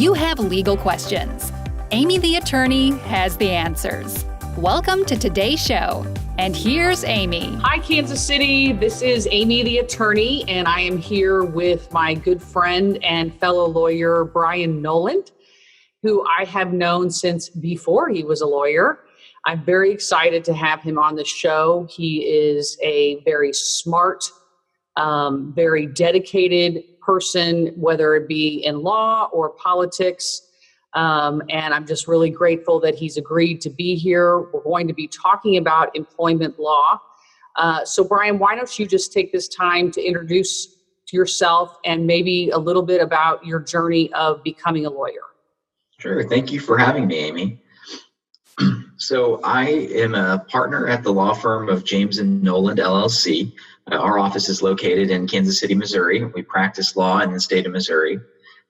you have legal questions. Amy the attorney has the answers. Welcome to today's show. And here's Amy. Hi, Kansas City. This is Amy the attorney, and I am here with my good friend and fellow lawyer, Brian Noland, who I have known since before he was a lawyer. I'm very excited to have him on the show. He is a very smart, very dedicated person, whether it be in law or politics. And I'm just really grateful that he's agreed to be here. We're going to be talking about employment law. So Brian, why don't you just take this time to introduce yourself and maybe a little bit about your journey of becoming a lawyer? Sure. Thank you for having me, Amy. So I am a partner at the law firm of James and Noland, LLC. Our office is located in Kansas City, Missouri. We practice law in the state of Missouri.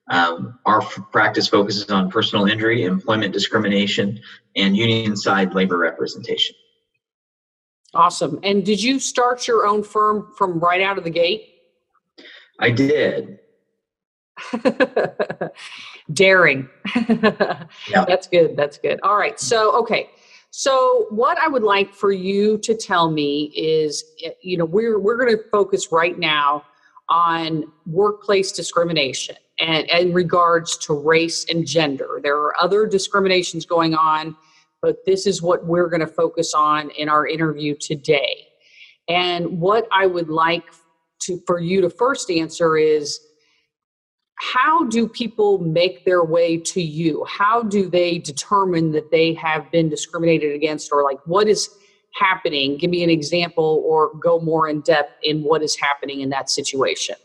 Our practice focuses on personal injury, employment discrimination, and union side labor representation. Awesome. And did you start your own firm from right out of the gate? I did. Daring. Yeah. That's good. That's good. All right. So what I would like for you to tell me is, we're going to focus right now on workplace discrimination and in regards to race and gender. There are other discriminations going on, but this is what we're going to focus on in our interview today. And what I would like for you to first answer is, how do people make their way to you? How do they determine that they have been discriminated against, or what is happening? Give me an example or go more in depth in what is happening in that situation.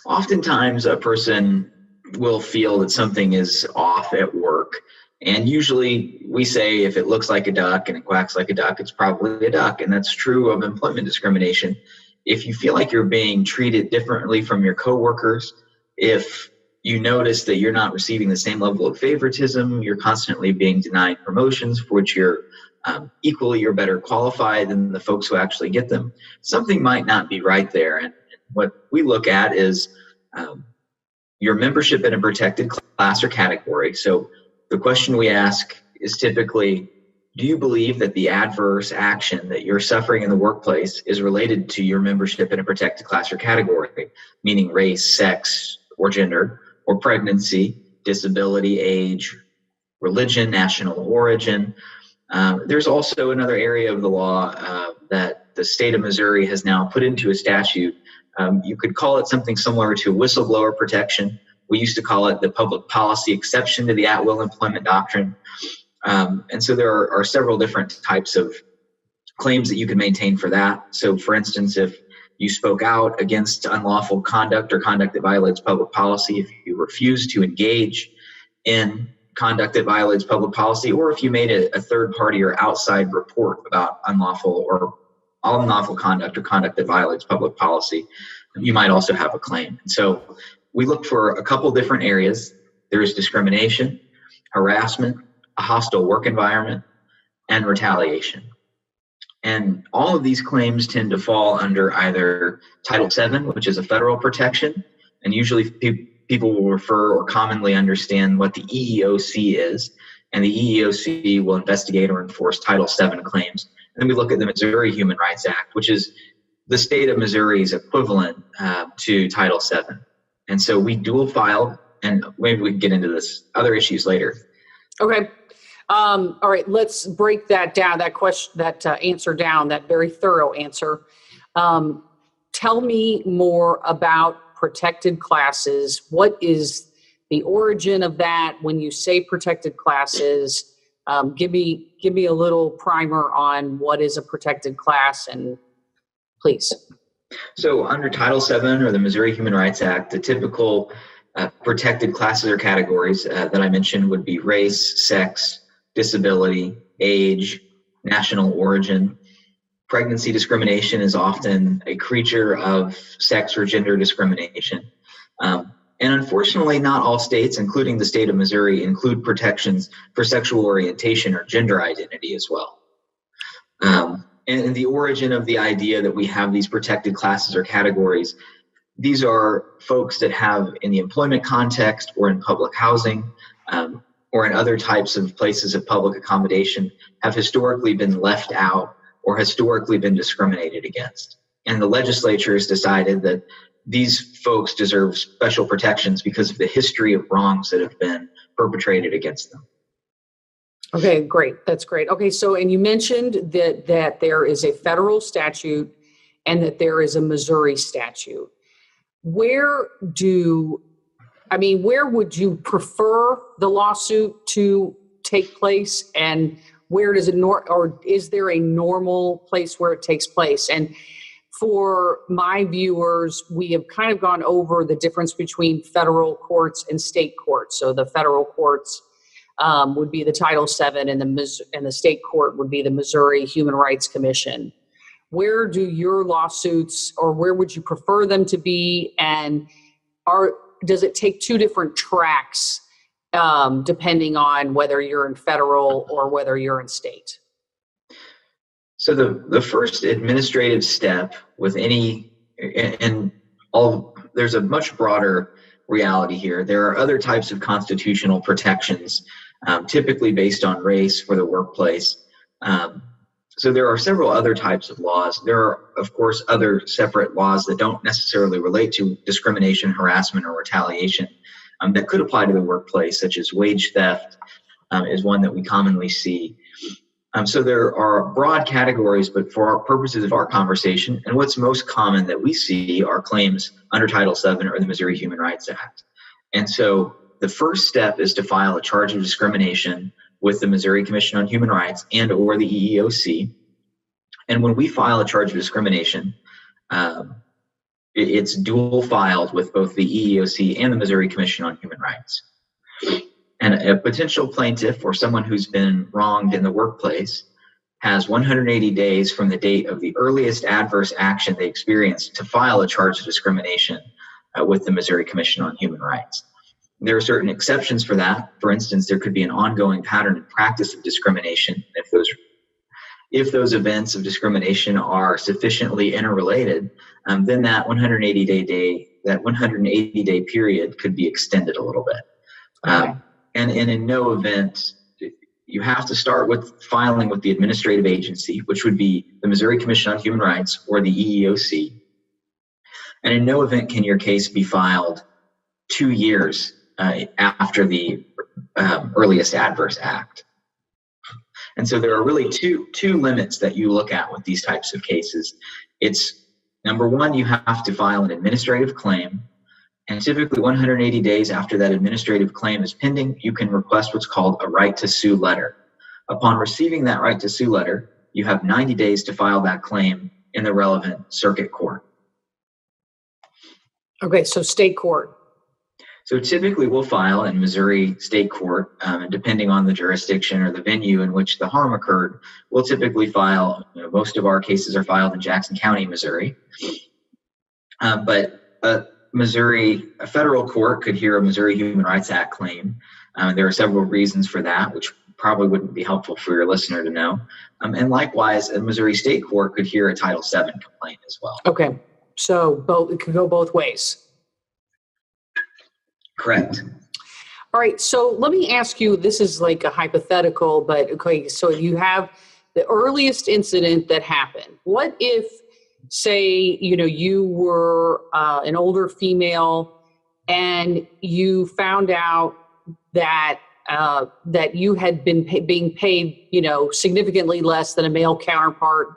Oftentimes a person will feel that something is off at work. And usually we say if it looks like a duck and it quacks like a duck, it's probably a duck. And that's true of employment discrimination. If you feel like you're being treated differently from your coworkers, if you notice that you're not receiving the same level of favoritism, you're constantly being denied promotions for which you're equally or better qualified than the folks who actually get them, something might not be right there. And what we look at is your membership in a protected class or category. So the question we ask is typically, do you believe that the adverse action that you're suffering in the workplace is related to your membership in a protected class or category, meaning race, sex, or gender, or pregnancy, disability, age, religion, national origin? There's also another area of the law that the state of Missouri has now put into a statute. You could call it something similar to whistleblower protection. We used to call it the public policy exception to the at-will employment doctrine. And so there are several different types of claims that you can maintain for that. So for instance, if you spoke out against unlawful conduct or conduct that violates public policy, if you refuse to engage in conduct that violates public policy, or if you made a third party or outside report about unlawful conduct or conduct that violates public policy, you might also have a claim. And so we look for a couple different areas. There is discrimination, harassment, a hostile work environment, and retaliation. And all of these claims tend to fall under either Title VII, which is a federal protection, and usually people will refer or commonly understand what the EEOC is, and the EEOC will investigate or enforce Title VII claims. And then we look at the Missouri Human Rights Act, which is the state of Missouri's equivalent to Title VII. And so we dual file, and maybe we can get into this other issues later. Okay. All right, let's break that down, that question, that answer down, that very thorough answer. Tell me more about protected classes. What is the origin of that? When you say protected classes, give me a little primer on what is a protected class, and please. So under Title VII or the Missouri Human Rights Act, the typical protected classes or categories that I mentioned would be race, sex, disability, age, national origin. Pregnancy discrimination is often a creature of sex or gender discrimination. And unfortunately, not all states, including the state of Missouri, include protections for sexual orientation or gender identity as well. And the origin of the idea that we have these protected classes or categories these are folks that have, in the employment context or in public housing, or in other types of places of public accommodation, have historically been left out or historically been discriminated against. And the legislature has decided that these folks deserve special protections because of the history of wrongs that have been perpetrated against them. Okay, great. That's great. Okay, so, and you mentioned that there is a federal statute and that there is a Missouri statute. Where would you prefer the lawsuit to take place, and where does it or is there a normal place where it takes place? And for my viewers, we have kind of gone over the difference between federal courts and state courts. So the federal courts would be the Title VII, and the state court would be the Missouri Human Rights Commission. Where do your lawsuits, or where would you prefer them to be? And does it take two different tracks depending on whether you're in federal or whether you're in state? So the first administrative step with there's a much broader reality here. There are other types of constitutional protections, typically based on race for the workplace. So there are several other types of laws. There are, of course, other separate laws that don't necessarily relate to discrimination, harassment, or retaliation that could apply to the workplace, such as wage theft is one that we commonly see. So there are broad categories, but for our purposes of our conversation, and what's most common that we see are claims under Title VII or the Missouri Human Rights Act. And so the first step is to file a charge of discrimination with the Missouri Commission on Human Rights and or the EEOC. And when we file a charge of discrimination, it's dual filed with both the EEOC and the Missouri Commission on Human Rights. And a potential plaintiff or someone who's been wronged in the workplace has 180 days from the date of the earliest adverse action they experienced to file a charge of discrimination with the Missouri Commission on Human Rights. There are certain exceptions for that. For instance, there could be an ongoing pattern and practice of discrimination. If those events of discrimination are sufficiently interrelated, then that 180-day period could be extended a little bit. Okay. And in no event, you have to start with filing with the administrative agency, which would be the Missouri Commission on Human Rights or the EEOC. And in no event can your case be filed 2 years after the earliest adverse act. And so there are really two limits that you look at with these types of cases. It's number one, you have to file an administrative claim. And typically 180 days after that administrative claim is pending, you can request what's called a right to sue letter. Upon receiving that right to sue letter, you have 90 days to file that claim in the relevant circuit court. Okay, so state court. So typically we'll file in Missouri State Court, depending on the jurisdiction or the venue in which the harm occurred. We'll typically file, most of our cases are filed in Jackson County, Missouri. But a federal court could hear a Missouri Human Rights Act claim. There are several reasons for that, which probably wouldn't be helpful for your listener to know. And likewise, a Missouri State Court could hear a Title VII complaint as well. Okay, so it could go both ways. Correct. All right, so let me ask you, this is like a hypothetical, but okay, so you have the earliest incident that happened. What if, say, you were an older female and you found out that you had been being paid, significantly less than a male counterpart,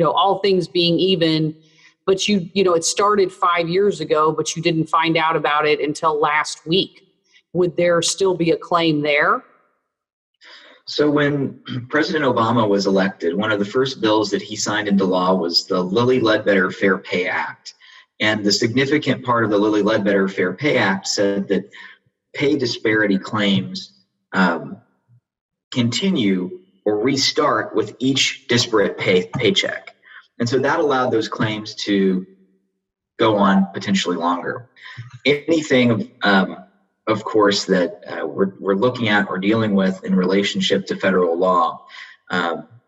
all things being even, but it started 5 years ago, but you didn't find out about it until last week. Would there still be a claim there? So when President Obama was elected, one of the first bills that he signed into law was the Lilly-Ledbetter Fair Pay Act. And the significant part of the Lilly-Ledbetter Fair Pay Act said that pay disparity claims continue or restart with each disparate paycheck. And so that allowed those claims to go on potentially longer. Anything, of course, that we're looking at or dealing with in relationship to federal law,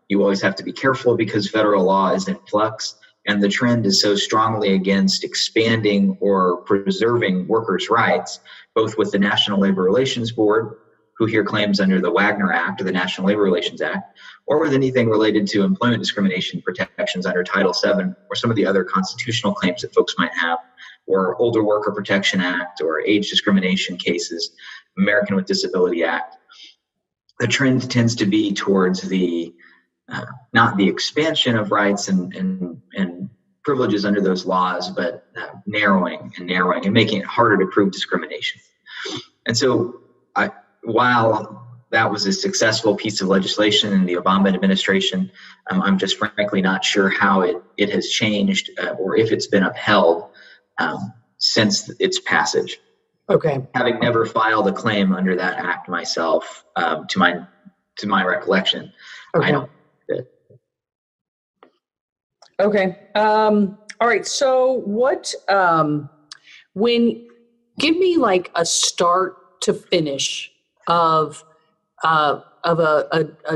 you always have to be careful because federal law is in flux. and the trend is so strongly against expanding or preserving workers' rights, both with the National Labor Relations Board, who hear claims under the Wagner Act or the National Labor Relations Act, or with anything related to employment discrimination protections under Title VII or some of the other constitutional claims that folks might have, or Older Worker Protection Act or age discrimination cases, American with Disability Act. The trend tends to be towards the not the expansion of rights and privileges under those laws, but narrowing and making it harder to prove discrimination. And so while that was a successful piece of legislation in the Obama administration, I'm just frankly not sure how it has changed or if it's been upheld since its passage. Okay. Having never filed a claim under that act myself, to my recollection, Okay. I don't. Okay. All right. So what, give me like a start to finish of a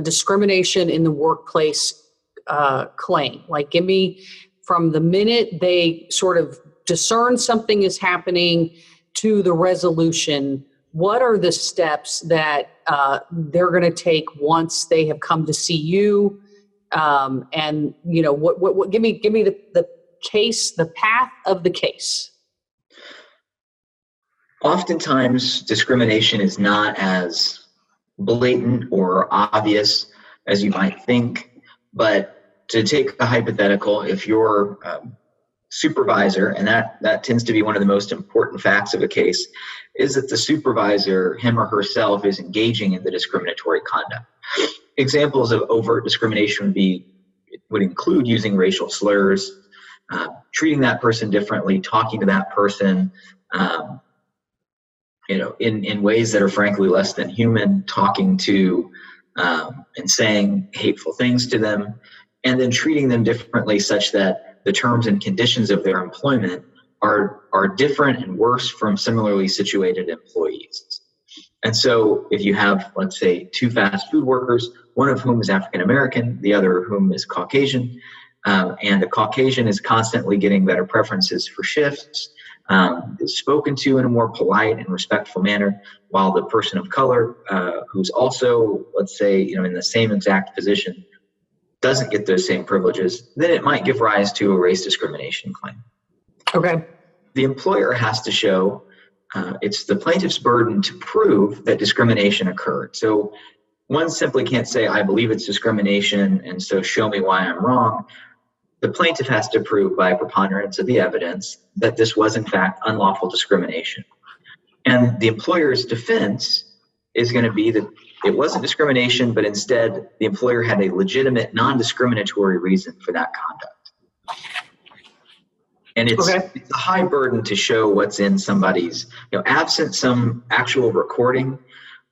discrimination in the workplace claim. Like give me from the minute they sort of discern something is happening to the resolution, what are the steps that they're going to take once they have come to see you? And you know, what give me the case, the path of the case. Oftentimes, discrimination is not as blatant or obvious as you might think, but to take a hypothetical, if your supervisor, and that tends to be one of the most important facts of a case, is that the supervisor, him or herself, is engaging in the discriminatory conduct. Examples of overt discrimination would include using racial slurs, treating that person differently, talking to that person, in ways that are frankly less than human, talking to and saying hateful things to them, and then treating them differently such that the terms and conditions of their employment are different and worse from similarly situated employees. And so if you have, let's say, two fast food workers, one of whom is African American, the other of whom is Caucasian, and the Caucasian is constantly getting better preferences for shifts, is spoken to in a more polite and respectful manner, while the person of color, who's also, let's say, in the same exact position, doesn't get those same privileges, then it might give rise to a race discrimination claim. Okay. The employer has to show it's the plaintiff's burden to prove that discrimination occurred. So one simply can't say, I believe it's discrimination, and so show me why I'm wrong. The plaintiff has to prove by preponderance of the evidence that this was in fact unlawful discrimination. And the employer's defense is going to be that it wasn't discrimination, but instead the employer had a legitimate non-discriminatory reason for that conduct. And it's a high burden to show what's in somebody's, absent some actual recording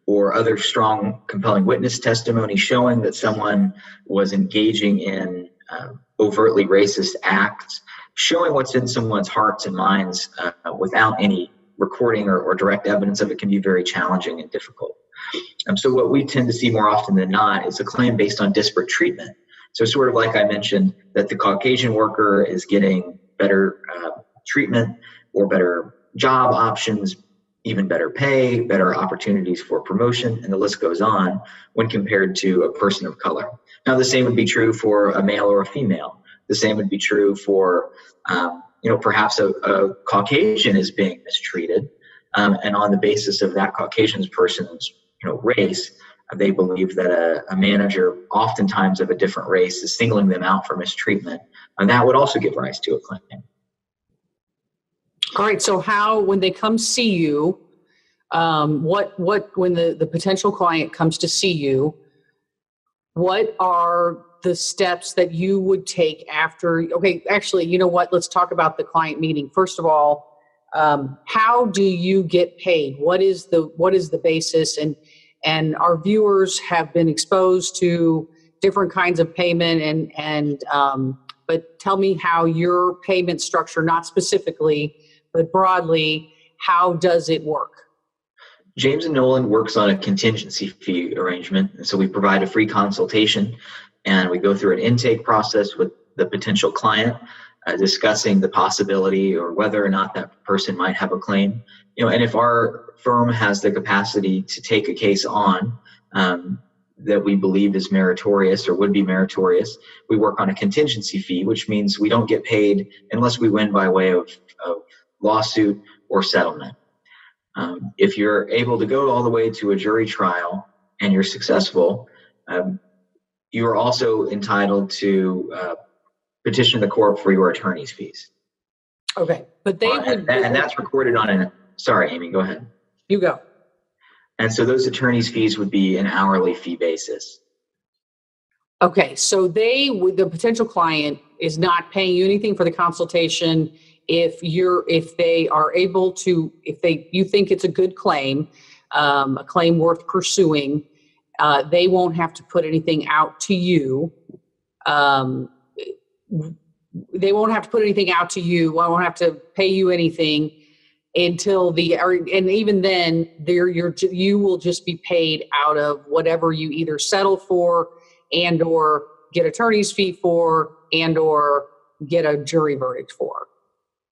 or other strong, compelling witness testimony showing that someone was engaging in overtly racist acts, showing what's in someone's hearts and minds without any recording or direct evidence of it can be very challenging and difficult. So what we tend to see more often than not is a claim based on disparate treatment. So sort of like I mentioned, that the Caucasian worker is getting better treatment or better job options, even better pay, better opportunities for promotion, and the list goes on when compared to a person of color. Now, the same would be true for a male or a female. The same would be true for, perhaps a Caucasian is being mistreated, and on the basis of that Caucasian person's, race, they believe that a manager, oftentimes of a different race, is singling them out for mistreatment, and that would also give rise to a claim. All right. So when they come see you, when the potential client comes to see you, what are the steps that you would take after? Okay, actually, you know what? Let's talk about the client meeting. First of all, how do you get paid? What is the basis? And our viewers have been exposed to different kinds of payment but tell me how your payment structure, not specifically, but broadly, how does it work? James and Noland works on a contingency fee arrangement. And so we provide a free consultation and we go through an intake process with the potential client. discussing the possibility or whether or not that person might have a claim. And if our firm has the capacity to take a case on that we believe is meritorious or would be meritorious, we work on a contingency fee, which means we don't get paid unless we win by way of lawsuit or settlement. If you're able to go all the way to a jury trial and you're successful, you are also entitled to petition the court for your attorney's fees. Okay, but they would, and that's recorded on sorry, Amy, go ahead. You go. And so those attorney's fees would be an hourly fee basis. Okay, so the potential client is not paying you anything for the consultation if they are able to, you think it's a good claim, a claim worth pursuing, they won't have to put anything out to you. They won't have to put anything out to you. I won't have to pay you anything until and even then, you will just be paid out of whatever you either settle for and or get attorney's fee for and or get a jury verdict for.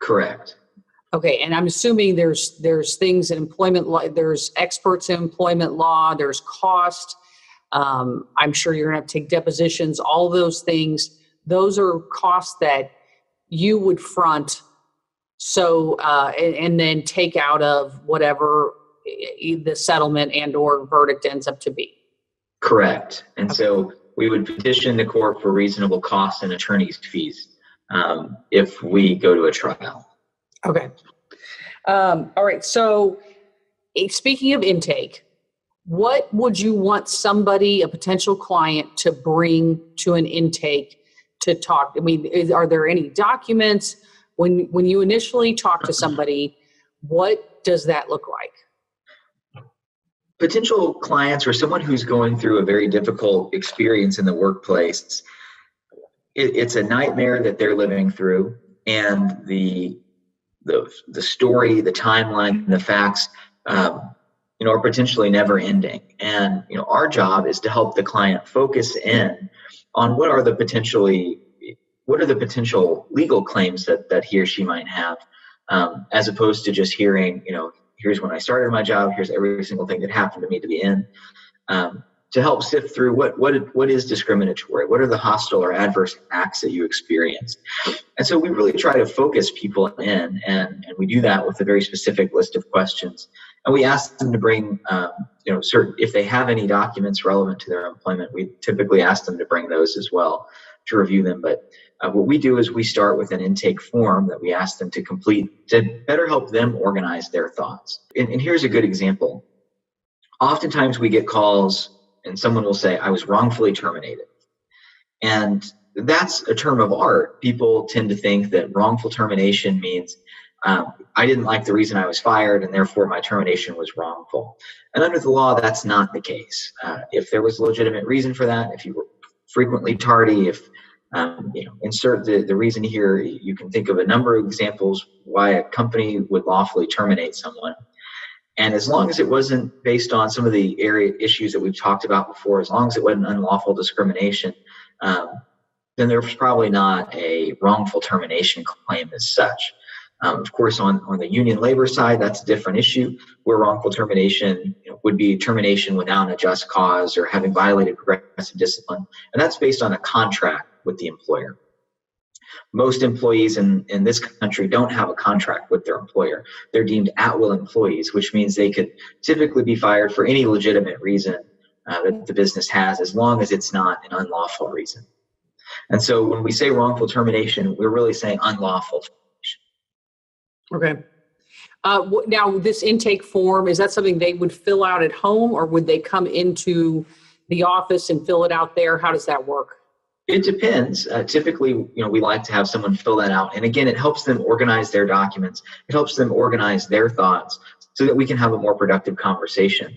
Correct. Okay, and I'm assuming there's things in employment law, there's experts in employment law, there's cost. I'm sure you're gonna have to take depositions, all those things. Those are costs that you would front. So, and then take out of whatever the settlement and or verdict ends up to be. Correct. And so we would petition the court for reasonable costs and attorney's fees if we go to a trial. Okay. All right. So speaking of intake, what would you want a potential client, to bring to an intake to talk? I mean, are there any documents? When you initially talk to somebody, what does that look like? Potential clients or someone who's going through a very difficult experience in the workplace, it's a nightmare that they're living through, and the story, the timeline, the facts, are potentially never ending. And our job is to help the client focus in on what are the potential legal claims that he or she might have, as opposed to just hearing, here's when I started my job, here's every single thing that happened to me to the end, to help sift through what is discriminatory, what are the hostile or adverse acts that you experienced. And so we really try to focus people in, and we do that with a very specific list of questions. And we ask them to bring, if they have any documents relevant to their employment, we typically ask them to bring those as well to review them. But what we do is we start with an intake form that we ask them to complete to better help them organize their thoughts. And here's a good example. Oftentimes we get calls and someone will say, I was wrongfully terminated. And that's a term of art. People tend to think that wrongful termination means I didn't like the reason I was fired and therefore my termination was wrongful. And under the law, that's not the case. If there was a legitimate reason for that, if you were frequently tardy, if insert the reason here, you can think of a number of examples why a company would lawfully terminate someone. And as long as it wasn't based on some of the issues that we've talked about before, as long as it wasn't unlawful discrimination, then there's probably not a wrongful termination claim as such. Of course, on the union labor side, that's a different issue, where wrongful termination would be termination without a just cause or having violated progressive discipline. And that's based on a contract with the employer. Most employees in this country don't have a contract with their employer. They're deemed at-will employees, which means they could typically be fired for any legitimate reason that the business has, as long as it's not an unlawful reason. And so when we say wrongful termination, we're really saying unlawful termination. Okay. Now, this intake form, is that something they would fill out at home, or would they come into the office and fill it out there? How does that work? It depends. Typically, we like to have someone fill that out. And again, it helps them organize their documents. It helps them organize their thoughts so that we can have a more productive conversation.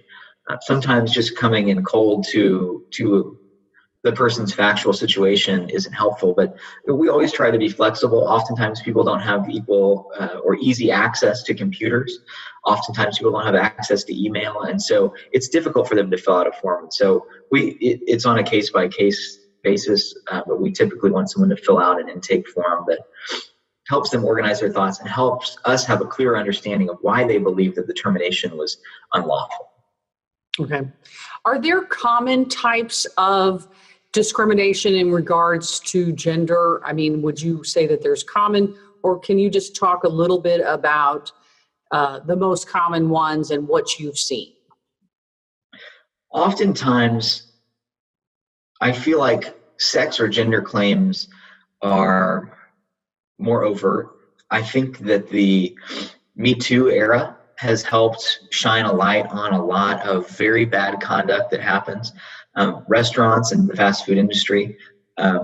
Sometimes just coming in cold to the person's factual situation isn't helpful, but we always try to be flexible. Oftentimes people don't have equal or easy access to computers. Oftentimes people don't have access to email. And so it's difficult for them to fill out a form. And so it's on a case-by-case basis, but we typically want someone to fill out an intake form that helps them organize their thoughts and helps us have a clear understanding of why they believe that the termination was unlawful. Okay. Are there common types of discrimination in regards to gender? I mean, would you say that there's common, or can you just talk a little bit about the most common ones and what you've seen? Oftentimes, I feel like sex or gender claims are more overt. I think that the Me Too era has helped shine a light on a lot of very bad conduct that happens. Restaurants and the fast food industry,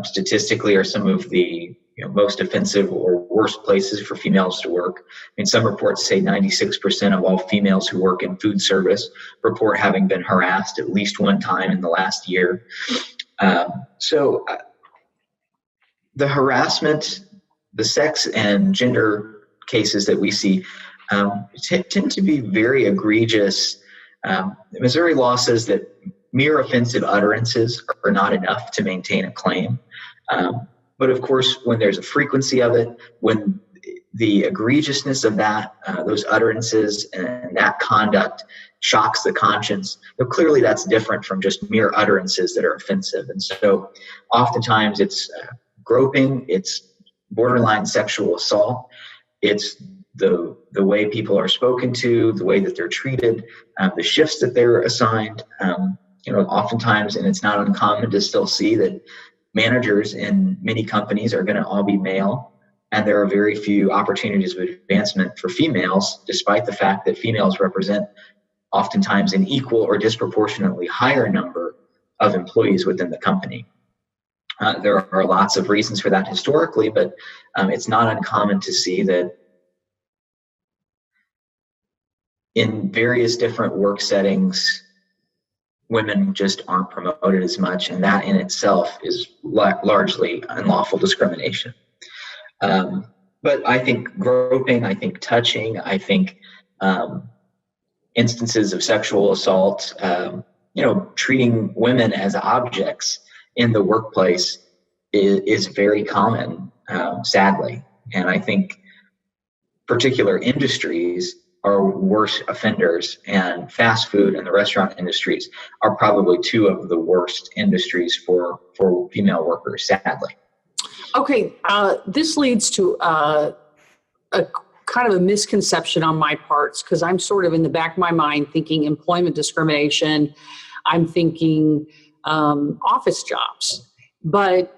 statistically, are some of the most offensive or worst places for females to work. I mean, some reports say 96% of all females who work in food service report having been harassed at least one time in the last year. So the harassment, the sex and gender cases that we see tend to be very egregious. Missouri law says that mere offensive utterances are not enough to maintain a claim. But of course, when there's a frequency of it, when the egregiousness of that, those utterances and that conduct shocks the conscience, clearly that's different from just mere utterances that are offensive. And so oftentimes it's groping, it's borderline sexual assault, it's the way people are spoken to, the way that they're treated, the shifts that they're assigned. Oftentimes, and it's not uncommon to still see that managers in many companies are going to all be male, and there are very few opportunities of advancement for females, despite the fact that females represent oftentimes an equal or disproportionately higher number of employees within the company. There are lots of reasons for that historically, but it's not uncommon to see that in various different work settings, women just aren't promoted as much, and that in itself is largely unlawful discrimination. But I think groping, I think touching, I think instances of sexual assault, treating women as objects in the workplace is very common, sadly. And I think particular industries are worse offenders, and fast food and the restaurant industries are probably two of the worst industries for female workers, sadly. Okay, this leads to a kind of a misconception on my parts, because I'm sort of in the back of my mind thinking employment discrimination. I'm thinking office jobs. But,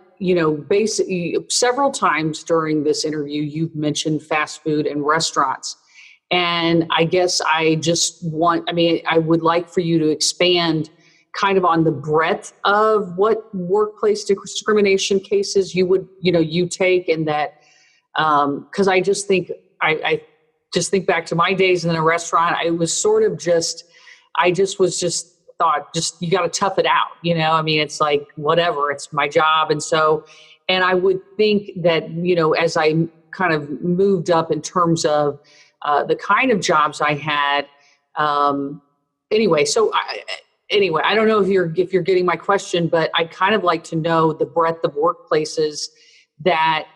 basically several times during this interview, you've mentioned fast food and restaurants. And I guess I would like for you to expand kind of on the breadth of what workplace discrimination cases you would, you take, and that, because I just think back to my days in a restaurant. I was sort of thought, you got to tough it out. It's like, whatever, it's my job. And I would think that, as I kind of moved up in terms of the kind of jobs I had. I don't know if you're getting my question, but I kind of like to know the breadth of workplaces that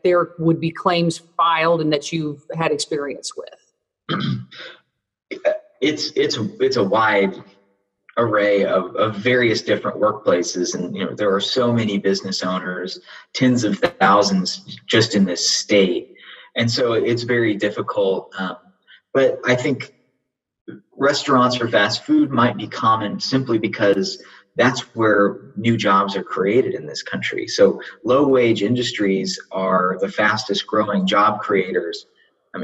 there would be claims filed and that you've had experience with. It's a wide array of various different workplaces, and there are so many business owners, tens of thousands just in this state. And so it's very difficult. But I think restaurants or fast food might be common simply because that's where new jobs are created in this country. So low-wage industries are the fastest growing job creators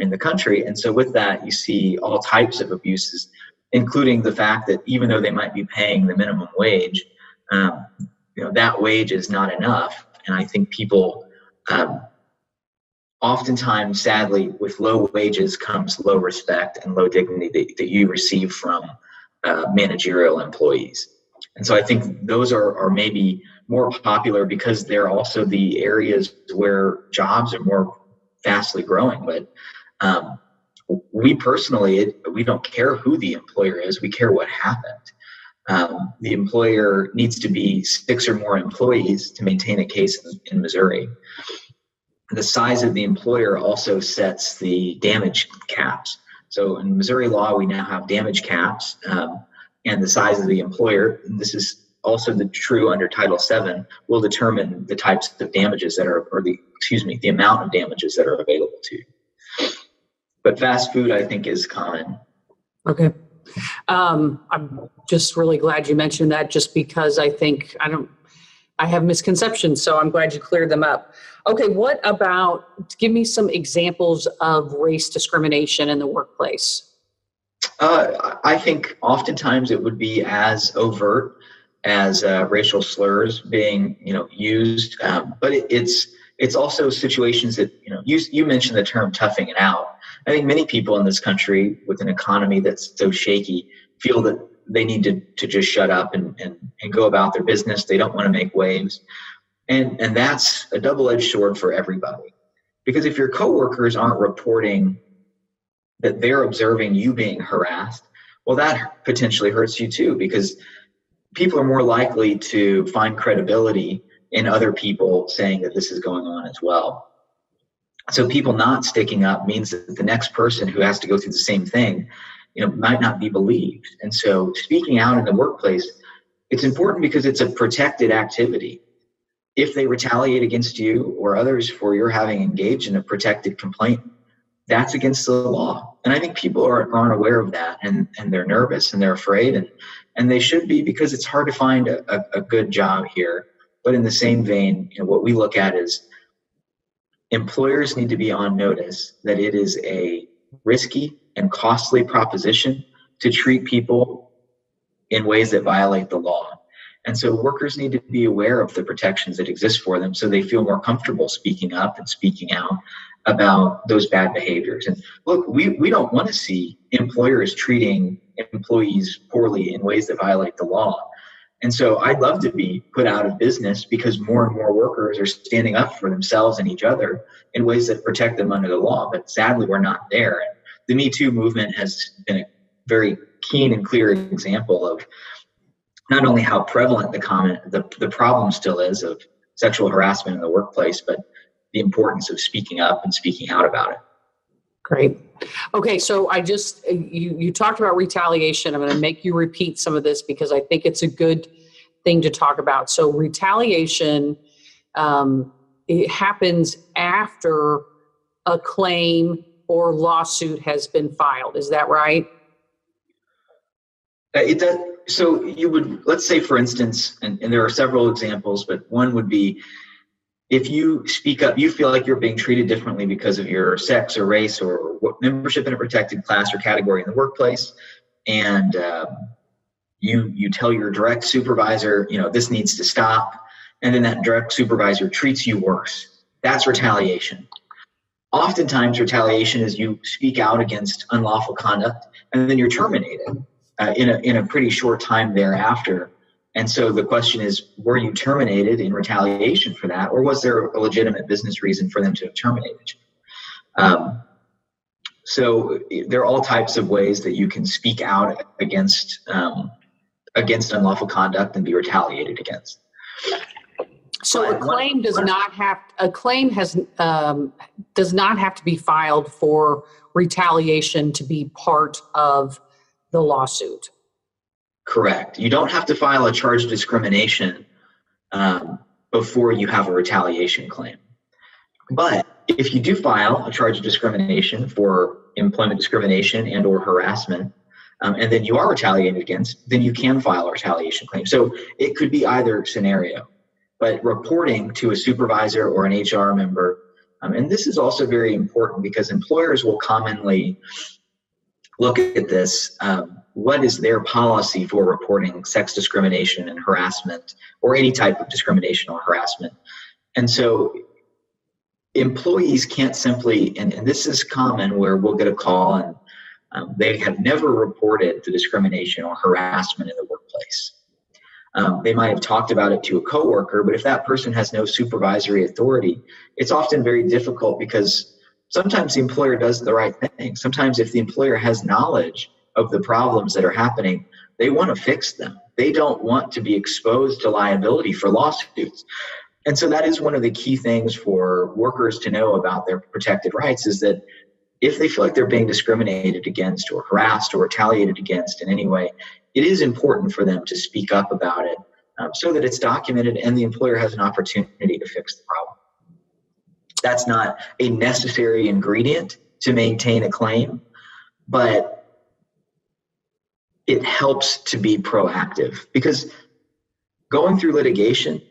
in the country. And so with that, you see all types of abuses, including the fact that even though they might be paying the minimum wage, that wage is not enough. And I think people oftentimes, sadly, with low wages comes low respect and low dignity that you receive from managerial employees. And so I think those are maybe more popular because they're also the areas where jobs are more fastly growing. But we personally, we don't care who the employer is. We care what happened. The employer needs to be 6 or more employees to maintain a case in Missouri. the size of the employer also sets the damage caps. So in Missouri law, we now have damage caps, and the size of the employer, and this is also true under Title VII, will determine the types of damages that are, the amount of damages that are available to you. But fast food, I think, is common. Okay. I'm just really glad you mentioned that, just because I think I have misconceptions, so I'm glad you cleared them up. Okay, what about, give me some examples of race discrimination in the workplace? I think oftentimes it would be as overt as racial slurs being, used, but it's also situations that, you mentioned the term toughing it out. I think many people in this country with an economy that's so shaky feel that they need to just shut up and go about their business. They don't want to make waves. And that's a double-edged sword for everybody. Because if your coworkers aren't reporting that they're observing you being harassed, well, that potentially hurts you too, because people are more likely to find credibility in other people saying that this is going on as well. So people not sticking up means that the next person who has to go through the same thing, might not be believed. And so speaking out in the workplace, it's important because it's a protected activity. If they retaliate against you or others for your having engaged in a protected complaint, that's against the law. And I think people aren't aware of that, and they're nervous and they're afraid, and they should be, because it's hard to find a good job here. But in the same vein, what we look at is employers need to be on notice that it is a risky and costly proposition to treat people in ways that violate the law. And so workers need to be aware of the protections that exist for them so they feel more comfortable speaking up and speaking out about those bad behaviors. And look, we don't want to see employers treating employees poorly in ways that violate the law. And so I'd love to be put out of business because more and more workers are standing up for themselves and each other in ways that protect them under the law. But sadly, we're not there. And the Me Too movement has been a very keen and clear example of not only how prevalent the problem still is of sexual harassment in the workplace, but the importance of speaking up and speaking out about it. Great. Okay, so you talked about retaliation. I'm going to make you repeat some of this because I think it's a good thing to talk about. So retaliation, it happens after a claim or lawsuit has been filed. Is that right? It does. So you would, let's say, for instance, and there are several examples, but one would be if you speak up, you feel like you're being treated differently because of your sex or race or membership in a protected class or category in the workplace, and you tell your direct supervisor, this needs to stop, and then that direct supervisor treats you worse. That's retaliation. Oftentimes, retaliation is you speak out against unlawful conduct, and then you're terminated in a pretty short time thereafter. And so the question is, were you terminated in retaliation for that, or was there a legitimate business reason for them to have terminated you? So there are all types of ways that you can speak out against unlawful conduct and be retaliated against. So a claim does not have to be filed for retaliation to be part of the lawsuit. Correct. You don't have to file a charge of discrimination before you have a retaliation claim. But if you do file a charge of discrimination for employment discrimination and or harassment, and then you are retaliated against, then you can file a retaliation claim. So it could be either scenario, but reporting to a supervisor or an HR member, and this is also very important because employers will commonly look at this. What is their policy for reporting sex discrimination and harassment or any type of discrimination or harassment? And so employees can't simply, and this is common where we'll get a call and they have never reported the discrimination or harassment in the workplace. They might have talked about it to a coworker, but if that person has no supervisory authority, it's often very difficult because sometimes the employer does the right thing. Sometimes if the employer has knowledge of the problems that are happening, they want to fix them. They don't want to be exposed to liability for lawsuits. And so that is one of the key things for workers to know about their protected rights, is that if they feel like they're being discriminated against or harassed or retaliated against in any way, it is important for them to speak up about it, so that it's documented and the employer has an opportunity to fix the problem. That's not a necessary ingredient to maintain a claim, but it helps to be proactive, because going through litigation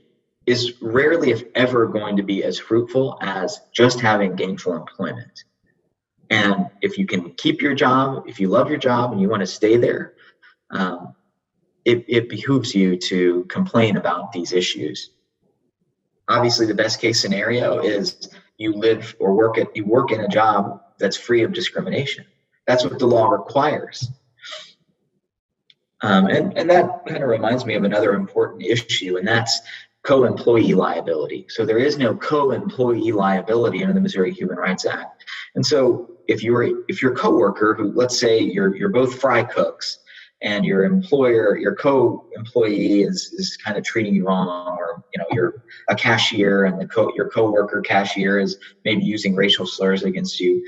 is rarely, if ever, going to be as fruitful as just having gainful employment. And if you can keep your job, if you love your job and you want to stay there, it behooves you to complain about these issues. Obviously, the best case scenario is you live or work in a job that's free of discrimination. That's what the law requires. And that kind of reminds me of another important issue, and that's co-employee liability. So there is no co-employee liability under the Missouri Human Rights Act. And so if you're a coworker who, let's say you're both fry cooks, and your co-employee is kind of treating you wrong, or you're a cashier and your coworker cashier is maybe using racial slurs against you,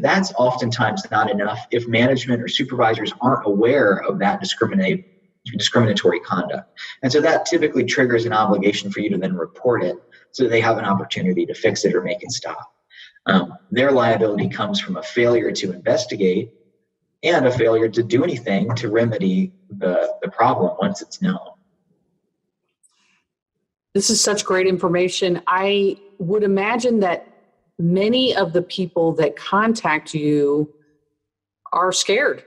that's oftentimes not enough if management or supervisors aren't aware of that discriminatory conduct. And so that typically triggers an obligation for you to then report it, so that they have an opportunity to fix it or make it stop. Their liability comes from a failure to investigate and a failure to do anything to remedy the problem once it's known. This is such great information. I would imagine that many of the people that contact you are scared.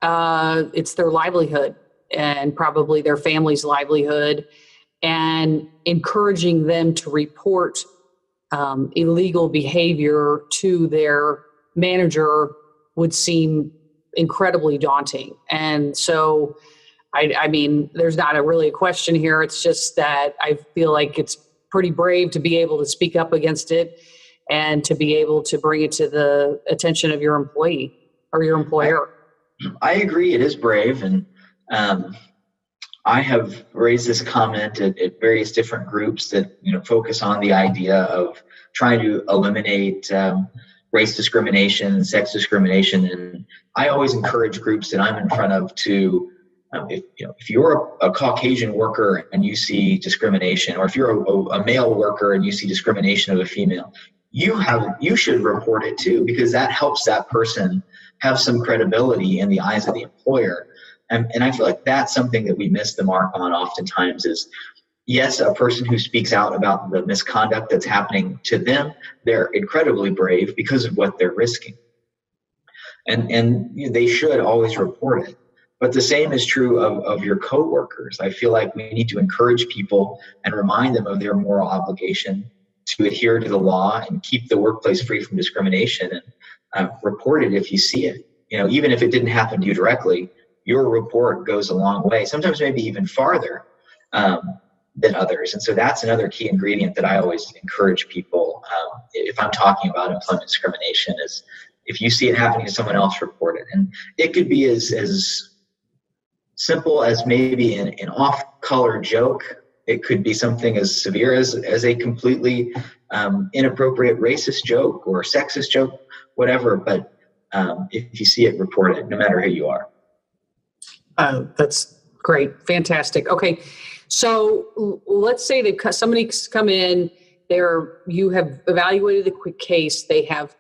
It's their livelihood and probably their family's livelihood, and encouraging them to report illegal behavior to their manager would seem incredibly daunting. And so, I mean, there's not really a question here. It's just that I feel like it's pretty brave to be able to speak up against it and to be able to bring it to the attention of your employee or your employer. I agree. It is brave. And I have raised this comment at various different groups that, focus on the idea of trying to eliminate race discrimination, sex discrimination. And I always encourage groups that I'm in front of to, if you're a Caucasian worker and you see discrimination, or if you're a male worker and you see discrimination of a female, you should report it too, because that helps that person have some credibility in the eyes of the employer. And I feel like that's something that we miss the mark on oftentimes is, yes, a person who speaks out about the misconduct that's happening to them, they're incredibly brave because of what they're risking. And they should always report it. But the same is true of your coworkers. I feel like we need to encourage people and remind them of their moral obligation to adhere to the law and keep the workplace free from discrimination, and report it if you see it. Even if it didn't happen to you directly, your report goes a long way, sometimes maybe even farther than others. And so that's another key ingredient that I always encourage people, if I'm talking about employment discrimination, is if you see it happening to someone else, report it. And it could be as simple as maybe an off-color joke. It could be something as severe as a completely inappropriate racist joke or sexist joke, whatever. But if you see it, report it, no matter who you are. That's great. Fantastic. Okay. So let's say somebody's come in, you have evaluated the quick case, they have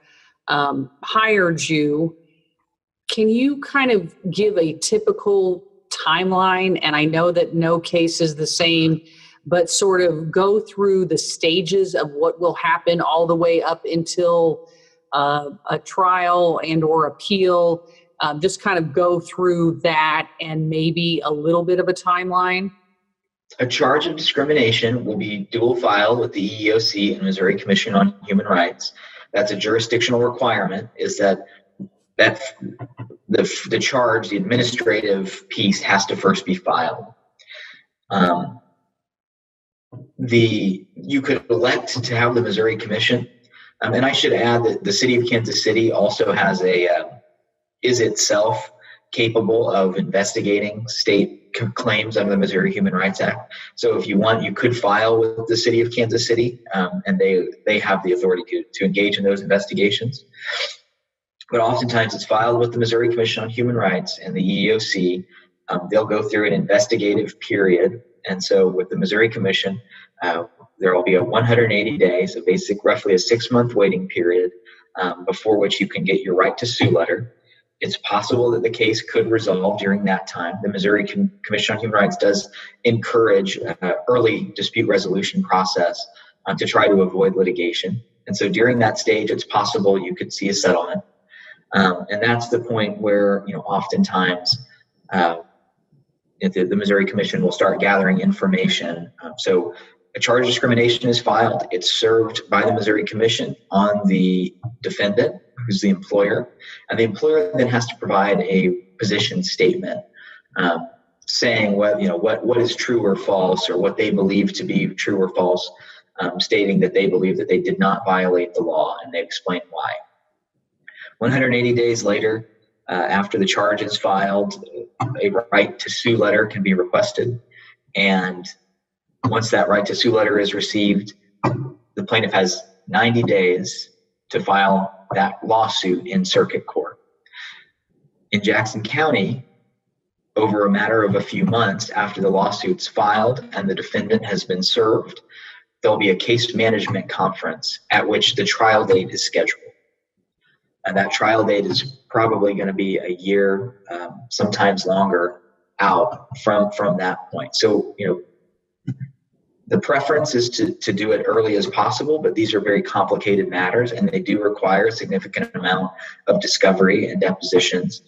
hired you. Can you kind of give a typical timeline? And I know that no case is the same, but sort of go through the stages of what will happen all the way up until a trial and or appeal. Just kind of go through that and maybe a little bit of a timeline. A charge of discrimination will be dual filed with the EEOC and Missouri Commission on Human Rights. That's a jurisdictional requirement, is that the charge, the administrative piece, has to first be filed. You could elect to have the Missouri Commission, and I should add that the city of Kansas City also has is itself capable of investigating state claims under the Missouri Human Rights Act. So if you want, you could file with the city of Kansas City, and they have the authority to engage in those investigations. But oftentimes it's filed with the Missouri Commission on Human Rights and the EEOC. They'll go through an investigative period. And so with the Missouri Commission, there will be a 180 days, so roughly a 6-month waiting period before which you can get your right to sue letter. It's possible that the case could resolve during that time. The Missouri Commission on Human Rights does encourage early dispute resolution process to try to avoid litigation. And so during that stage, it's possible you could see a settlement. And that's the point where, oftentimes the Missouri Commission will start gathering information. So a charge of discrimination is filed. It's served by the Missouri Commission on the defendant, who's the employer, and the employer then has to provide a position statement saying what is true or false, or what they believe to be true or false, stating that they believe that they did not violate the law, and they explain why. 180 days later, after the charge is filed, a right to sue letter can be requested, and once that right to sue letter is received, the plaintiff has 90 days to file that lawsuit in circuit court. In Jackson County, over a matter of a few months after the lawsuit's filed and the defendant has been served, there'll be a case management conference at which the trial date is scheduled. And that trial date is probably going to be a year, sometimes longer out from that point. So, the preference is to do it early as possible, but these are very complicated matters, and they do require a significant amount of discovery and depositions.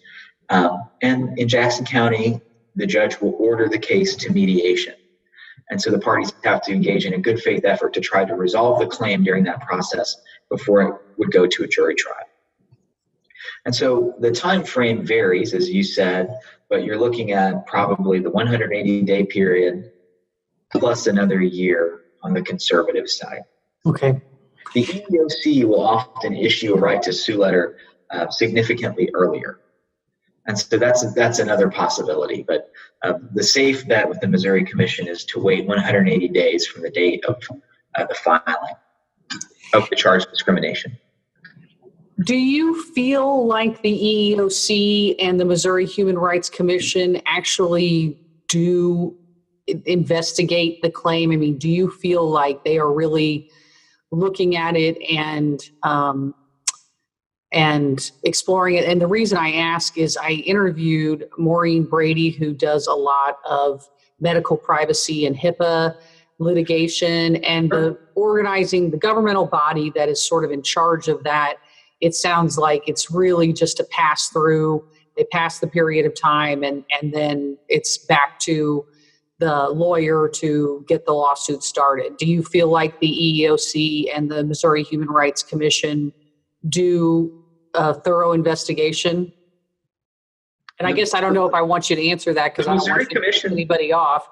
And in Jackson County, the judge will order the case to mediation. And so the parties have to engage in a good faith effort to try to resolve the claim during that process before it would go to a jury trial. And so the time frame varies, as you said, but you're looking at probably the 180-day period plus another year on the conservative side. Okay. The EEOC will often issue a right to sue letter significantly earlier. And so that's another possibility. But the safe bet with the Missouri Commission is to wait 180 days from the date of the filing of the charge of discrimination. Do you feel like the EEOC and the Missouri Human Rights Commission actually do investigate the claim? I mean, do you feel like they are really looking at it and exploring it? And the reason I ask is I interviewed Maureen Brady, who does a lot of medical privacy and HIPAA litigation, and the governmental body that is sort of in charge of that. It sounds like it's really just a pass through. They pass the period of time and then it's back to the lawyer to get the lawsuit started. Do you feel like the EEOC and the Missouri Human Rights Commission do a thorough investigation? And I guess I don't know if I want you to answer that because I don't want to piss anybody off.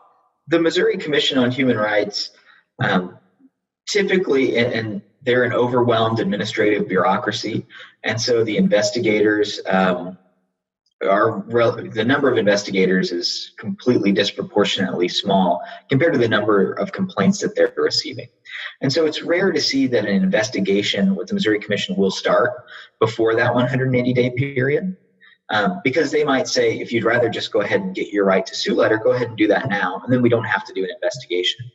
The Missouri Commission on Human Rights typically, and they're an overwhelmed administrative bureaucracy, and so the investigators the number of investigators is completely disproportionately small compared to the number of complaints that they're receiving. And so it's rare to see that an investigation with the Missouri Commission will start before that 180-day period, because they might say, if you'd rather just go ahead and get your right to sue letter, go ahead and do that now, and then we don't have to do an investigation.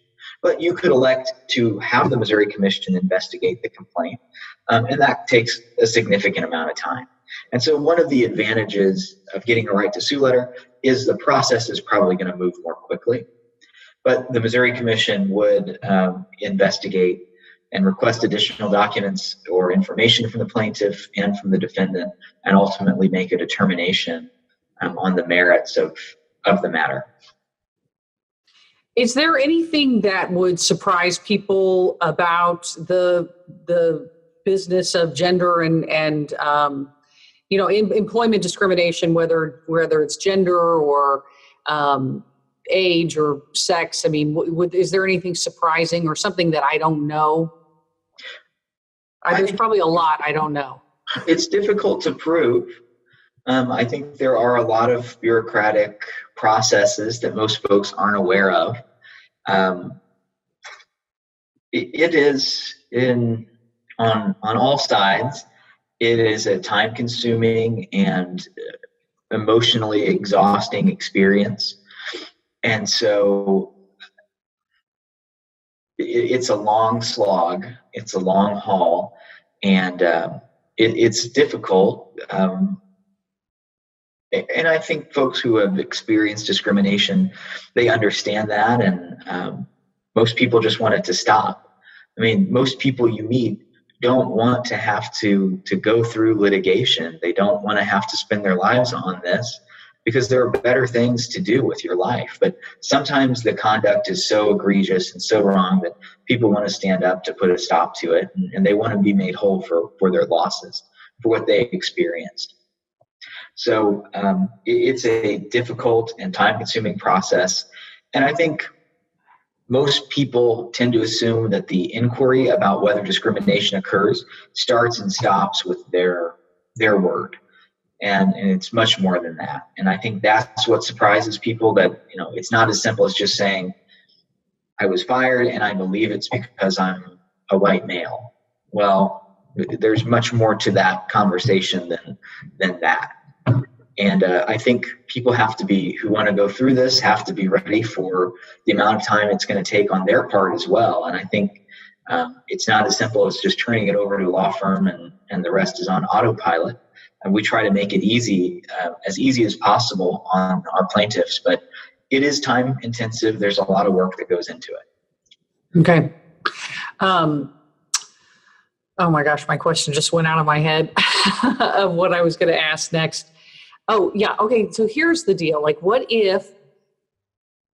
But you could elect to have the Missouri Commission investigate the complaint, and that takes a significant amount of time. And so one of the advantages of getting a right to sue letter is the process is probably going to move more quickly. But the Missouri Commission would investigate and request additional documents or information from the plaintiff and from the defendant, and ultimately make a determination on the merits of the matter. Is there anything that would surprise people about the business of gender and employment discrimination, whether it's gender or age or sex? I mean, is there anything surprising or something that I don't know? There's probably a lot I don't know. It's difficult to prove. I think there are a lot of bureaucratic processes that most folks aren't aware of. It is on all sides. It is a time-consuming and emotionally exhausting experience, and so it's a long slog. It's a long haul, and it's difficult. And I think folks who have experienced discrimination, they understand that, and most people just want it to stop. I mean, most people you meet don't want to have to go through litigation. They don't want to have to spend their lives on this because there are better things to do with your life. But sometimes the conduct is so egregious and so wrong that people want to stand up to put a stop to it, and they want to be made whole for their losses, for what they experienced. So it's a difficult and time-consuming process. And I think most people tend to assume that the inquiry about whether discrimination occurs starts and stops with their word. And it's much more than that. And I think that's what surprises people, that, it's not as simple as just saying, I was fired and I believe it's because I'm a white male. Well, there's much more to that conversation than that. And I think people who want to go through this have to be ready for the amount of time it's going to take on their part as well. And I think it's not as simple as just turning it over to a law firm and the rest is on autopilot. And we try to make it as easy as possible on our plaintiffs, but it is time intensive. There's a lot of work that goes into it. Okay. Oh my gosh, my question just went out of my head of what I was going to ask next. Oh, yeah. Okay. So here's the deal. Like, what if,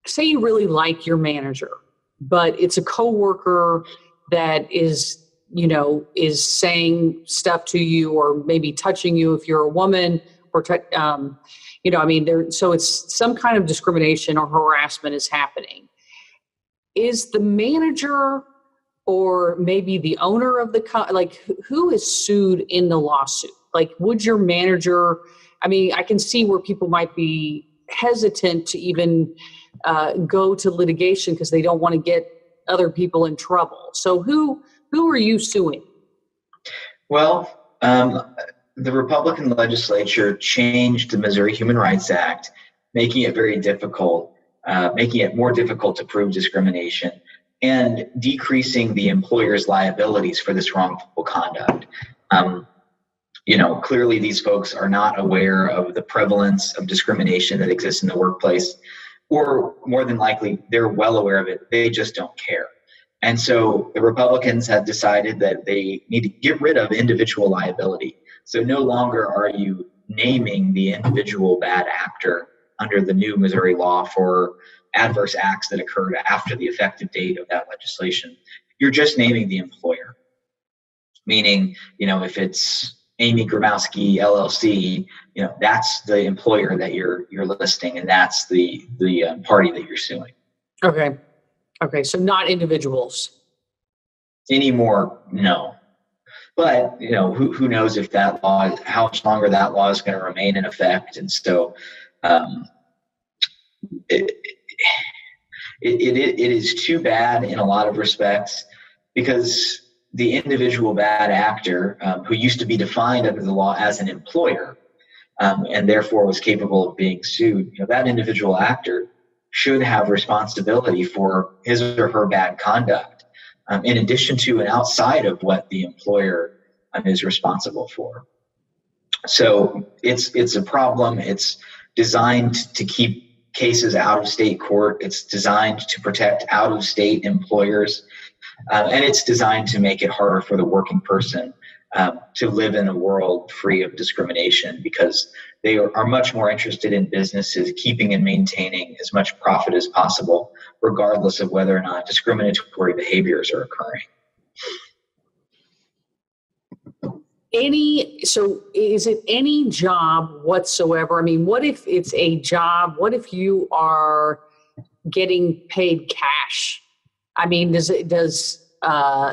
say you really like your manager, but it's a coworker that is saying stuff to you or maybe touching you if you're a woman or, so it's some kind of discrimination or harassment is happening. Is the manager or maybe the owner of the who is sued in the lawsuit? Like, would your manager, I can see where people might be hesitant to even go to litigation because they don't want to get other people in trouble. So who are you suing? Well, the Republican legislature changed the Missouri Human Rights Act, making it more difficult to prove discrimination and decreasing the employer's liabilities for this wrongful conduct. Clearly these folks are not aware of the prevalence of discrimination that exists in the workplace, or more than likely, they're well aware of it. They just don't care. And so the Republicans have decided that they need to get rid of individual liability. So no longer are you naming the individual bad actor under the new Missouri law for adverse acts that occurred after the effective date of that legislation. You're just naming the employer. Meaning, if it's Amy Grabowski LLC, that's the employer that you're listing, and that's the party that you're suing. Okay, so not individuals anymore. No, but who knows if that law, how much longer that law is going to remain in effect, and so it is too bad in a lot of respects, because the individual bad actor who used to be defined under the law as an employer and therefore was capable of being sued, that individual actor should have responsibility for his or her bad conduct, in addition to and outside of what the employer is responsible for. So it's a problem. It's designed to keep cases out of state court. It's designed to protect out of state employers. And it's designed to make it harder for the working person to live in a world free of discrimination, because they are much more interested in businesses keeping and maintaining as much profit as possible, regardless of whether or not discriminatory behaviors are occurring. So is it any job whatsoever? What if it's a job? What if you are getting paid cash? Does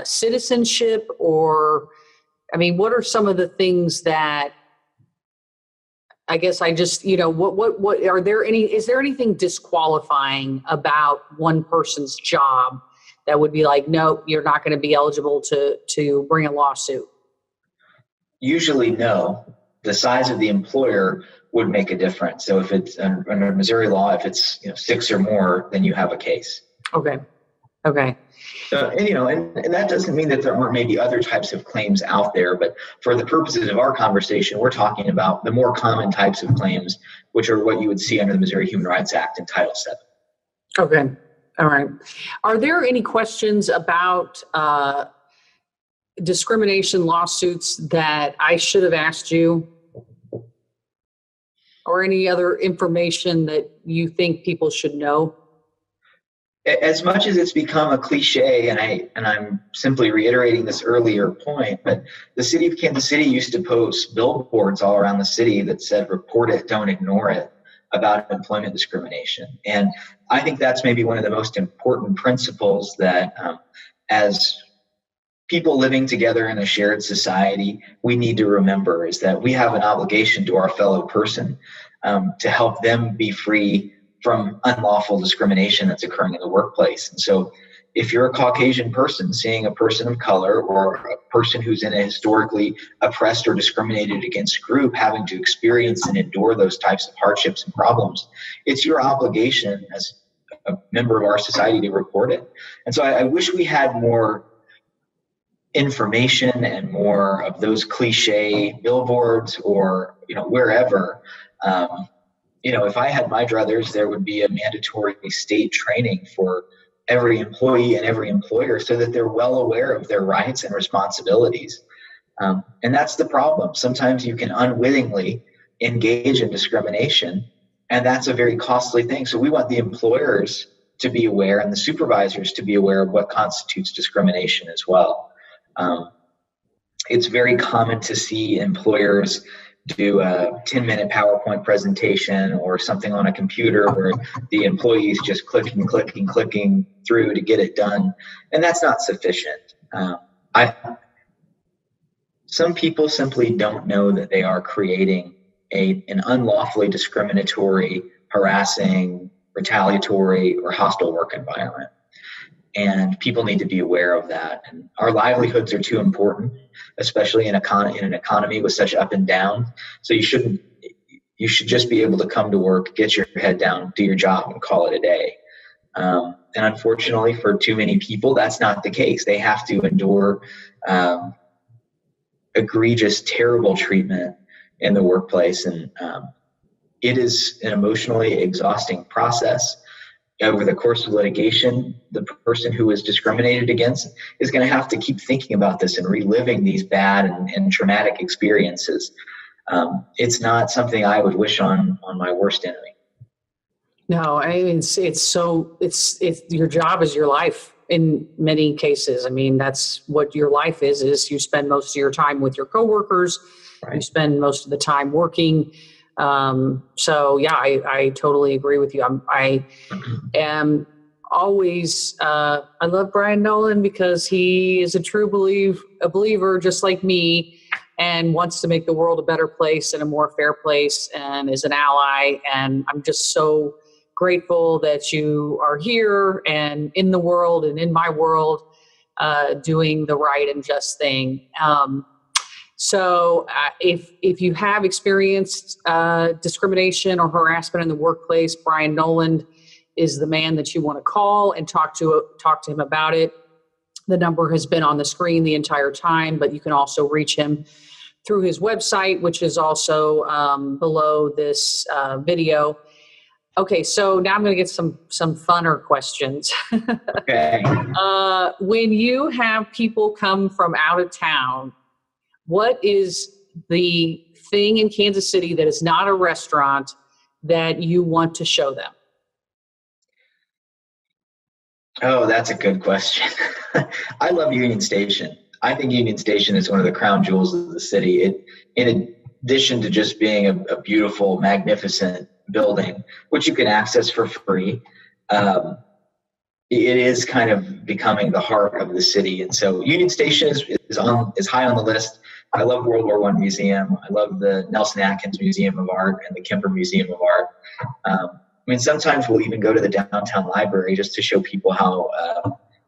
citizenship what are some of the things that, I guess I just, what is there anything disqualifying about one person's job that would be like, no, you're not going to be eligible to bring a lawsuit? Usually, no. The size of the employer would make a difference. So if it's under Missouri law, if it's 6 or more, then you have a case. Okay. And that doesn't mean that there aren't maybe other types of claims out there, but for the purposes of our conversation, we're talking about the more common types of claims, which are what you would see under the Missouri Human Rights Act and Title VII. Okay. All right. Are there any questions about discrimination lawsuits that I should have asked you? Or any other information that you think people should know? As much as it's become a cliche, and I'm simply reiterating this earlier point, but the city of Kansas City used to post billboards all around the city that said, "Report it, don't ignore it," about employment discrimination. And I think that's maybe one of the most important principles that as people living together in a shared society, we need to remember, is that we have an obligation to our fellow person to help them be free from unlawful discrimination that's occurring in the workplace. And so if you're a Caucasian person seeing a person of color or a person who's in a historically oppressed or discriminated against group having to experience and endure those types of hardships and problems, it's your obligation as a member of our society to report it. And so I wish we had more information and more of those cliche billboards or wherever. If I had my druthers, there would be a mandatory state training for every employee and every employer so that they're well aware of their rights and responsibilities. And that's the problem. Sometimes you can unwittingly engage in discrimination, and that's a very costly thing. So we want the employers to be aware and the supervisors to be aware of what constitutes discrimination as well. It's very common to see employers do a 10-minute PowerPoint presentation or something on a computer where the employees just clicking through to get it done. And that's not sufficient. Some people simply don't know that they are creating an unlawfully discriminatory, harassing, retaliatory, or hostile work environment. And people need to be aware of that. And our livelihoods are too important, especially in an economy with such up and down. So you should just be able to come to work, get your head down, do your job, and call it a day. And unfortunately, for too many people, that's not the case. They have to endure egregious, terrible treatment in the workplace. And it is an emotionally exhausting process. Over the course of litigation, the person who is discriminated against is going to have to keep thinking about this and reliving these bad and traumatic experiences. It's not something I would wish on my worst enemy. No, I mean, it's your job is your life in many cases. I mean, that's what your life is you spend most of your time with your coworkers. Right. You spend most of the time working. So yeah, I totally agree with you. I am always, I love Brian Noland because he is a true believer just like me and wants to make the world a better place and a more fair place and is an ally. And I'm just so grateful that you are here and in the world and in my world, doing the right and just thing. So if you have experienced discrimination or harassment in the workplace, Brian Noland is the man that you want to call and talk to him about it. The number has been on the screen the entire time, but you can also reach him through his website, which is also below this video. Okay, so now I'm going to get some funner questions. Okay. When you have people come from out of town, what is the thing in Kansas City that is not a restaurant that you want to show them? Oh, that's a good question. I love Union Station. I think Union Station is one of the crown jewels of the city. In addition to just being a beautiful, magnificent building, which you can access for free, it is kind of becoming the heart of the city. And so Union Station is high on the list. I love World War I Museum. I love the Nelson Atkins Museum of Art and the Kemper Museum of Art. I mean, sometimes we'll even go to the downtown library just to show people how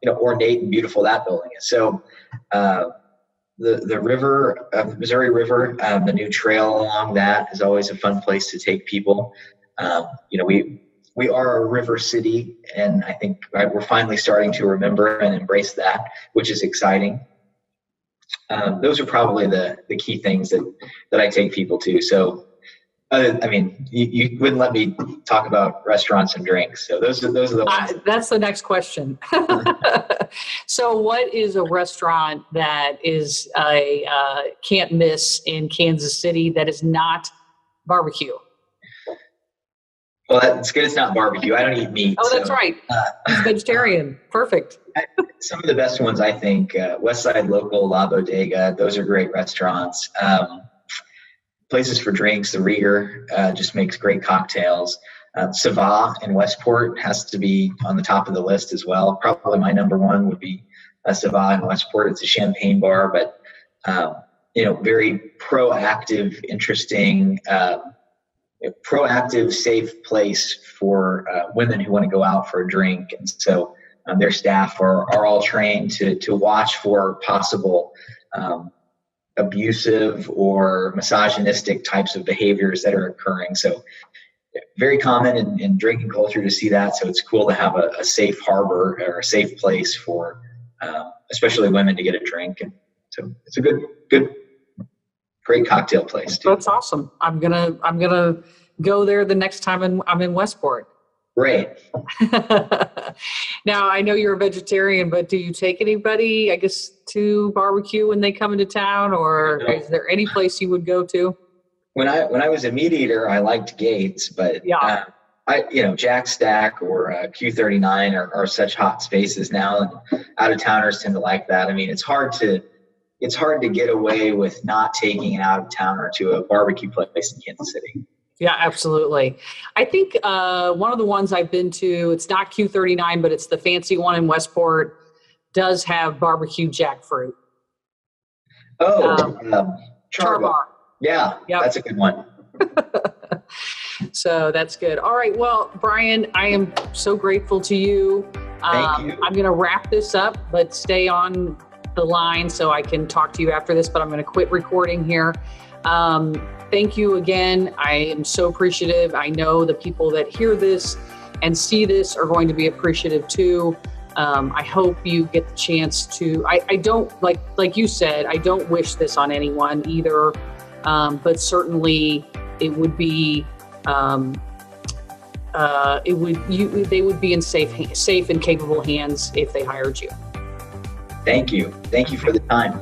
ornate and beautiful that building is. So the river, the Missouri River, the new trail along that is always a fun place to take people. We are a river city, and I think we're finally starting to remember and embrace that, which is exciting. Those are probably the key things that I take people to. So, you wouldn't let me talk about restaurants and drinks. So those are the ones. That's the next question. So what is a restaurant that is can't miss in Kansas City that is not barbecue? Well, that's good. It's not barbecue. I don't eat meat. Oh, that's right. He's vegetarian. Perfect. Some of the best ones, I think, West Side Local, La Bodega, those are great restaurants. Places for drinks, the Rieger just makes great cocktails. Sava in Westport has to be on the top of the list as well. Probably my number one would be Sava in Westport. It's a champagne bar, but very proactive, interesting, proactive, safe place for women who want to go out for a drink. And so their staff are all trained to watch for possible abusive or misogynistic types of behaviors that are occurring. So very common in drinking culture to see that. So it's cool to have a safe harbor or a safe place for especially women to get a drink. And so it's a great cocktail place too. That's awesome. I'm gonna go there the next time I'm in Westport. Great. Now, I know you're a vegetarian, but do you take anybody, I guess, to barbecue when they come into town, or is there any place you would go to? When I was a meat eater, I liked Gates, but yeah. Jack Stack or Q39 are such hot spaces now, and out of towners tend to like that. I mean, it's hard to get away with not taking an out of towner to a barbecue place in Kansas City. Yeah, absolutely. I think one of the ones I've been to, it's not Q39, but it's the fancy one in Westport, does have barbecue jackfruit. Oh, Char Bar. Yeah, yep. That's a good one. So that's good. All right. Well, Brian, I am so grateful to you. Thank you. I'm going to wrap this up, but stay on the line so I can talk to you after this, but I'm going to quit recording here. Thank you again. I am so appreciative. I know the people that hear this and see this are going to be appreciative too. I hope you get the chance to, I don't, like you said, I don't wish this on anyone either. But certainly it would be, they would be in safe and capable hands if they hired you. Thank you. Thank you for the time.